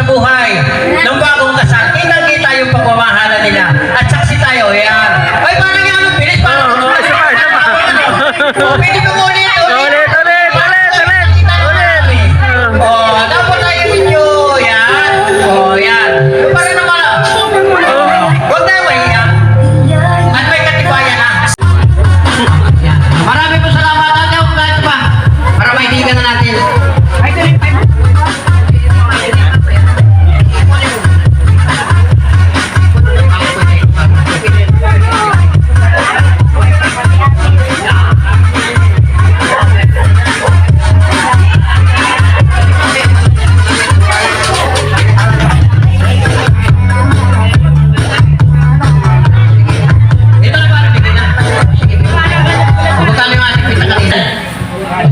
buhay ng bagong kasal. Kitang-kita yung pagmamahalan nila. At saksi tayo, yan. Ay, parang yan, ang bilis. Parang pwede ko ulit. Dapat tayo ninyo. Yan. Yan. Para naman. Huwag tayo mahiyak. At may katibayan na. Marami po salamat. At kahit pa. Para maidigan na natin.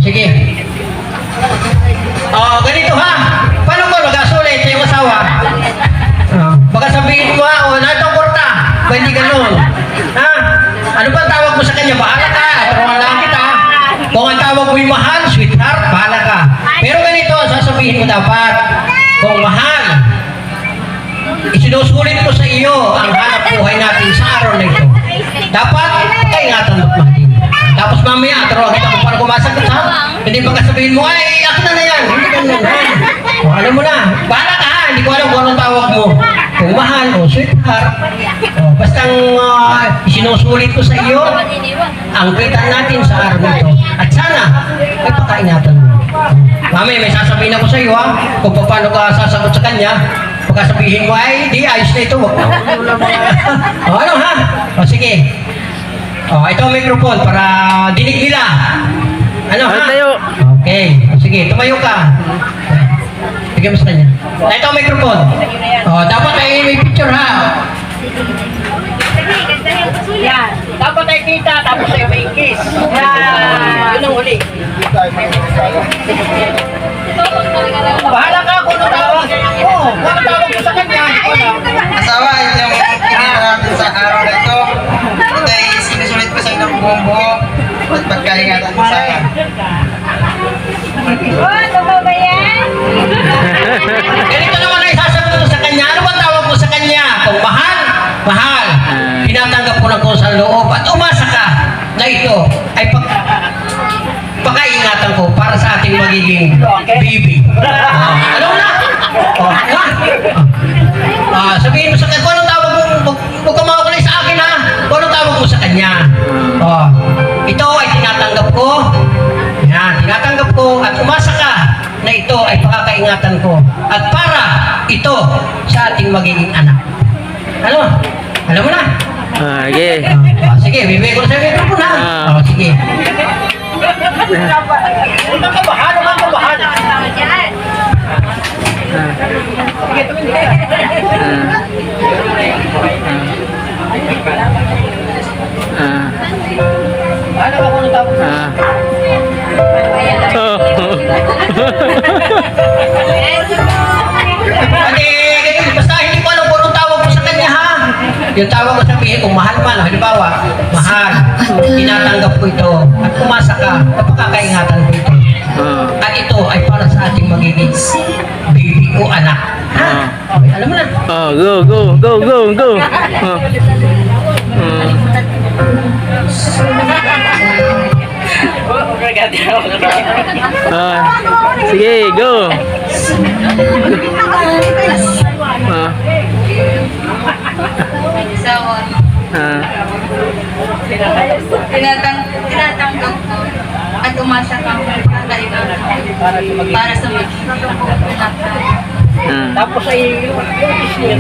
Sige. Ganito ha. Paano ko mag-asulit sa iyong asawa? Baka sabihin mo ha, naitong kurta. Ba hindi ganun? Ha? Ano ba tawag mo sa kanya? Bahala ka. Turuan lang kita. Kung ang tawag mo yung mahal, sweetheart, bahala ka. Pero ganito, sasabihin mo dapat. Kung mahal, isinusulit ko sa iyo ang hanap buhay natin sa araw na ito. Dapat, kaingatan mo mahalin. Tapos mamaya, turuan kita kung paano kumasagot ha. Hindi baka sabihin mo, ay, akin na yan. Hindi ganun ha. Alam mo na, bahala ka ha. Hindi ko alam kung anong tawag mo. Kung mahal o sweetheart. Bastang isinusulit ko sa iyo ang kita natin sa araw na ito. At sana, ay pakaingatan mo. Mamaya, may sasabihin ako sa iyo ha. Kung paano ka sasagot sa kanya. Pagka sabihin mo, ay, di, ayos na ito. Ano ha? Sige. Ito ang microphone para dinig nila. Ano ha? Okay. Sige, tumayo ka. Sige mo sa kanya. Ito ang microphone. Dapat ay may picture ha. Yan. Dapat ay kita, tapos ay may kiss. Yan. Yun ang huli. Bahala ka kung ano tawag. Kung ano tawag mo sa kanya. Asawa, ito yung kinita natin sa araw na ito. Ito ay sinusulit ko sa inyo ng buong buo at pagkaingatan mo sa akin. Ano ba yan? Ganito naman ay sasagot ko sa kanya. Ano ba tawag mo sa kanya? Kung mahal, mahal. Tinatanggap ko ng kusang loob at umasa ka na ito ay pakaingatan ko para sa ating magiging baby. Ano na? Sabihin mo sa kanya, kung anong tawag mo, huwag ka makakulay sa akin ha. Kung anong tawag mo sa kanya. Ito ay tinatanggap ko. Yan, tinatanggap ko at umasa ka na ito ay pakakaingatan ko. At para ito sa ating magiging anak. Ano? Alam mo na? Okay. Sige, bibigay ko na sa microphone ha. Sige. Huwag kang kabahan, huwag kang kabahan. Ano ba kung tawag? Basta hindi ko alam kung anong tawag mo sa kanya ha. Yung tawag mo sabihin kung mahal man, halimbawa, mahal, tinatanggap ko ito at umasa ka, napakakaingatan ko ito. At ito ay para sa ating magiging baby o anak. Ha? Okay, alam mo na. Go. Sige, go. Tinatanggap ko at umasa ka para sa magiging anak. Tapos ay kiss niya.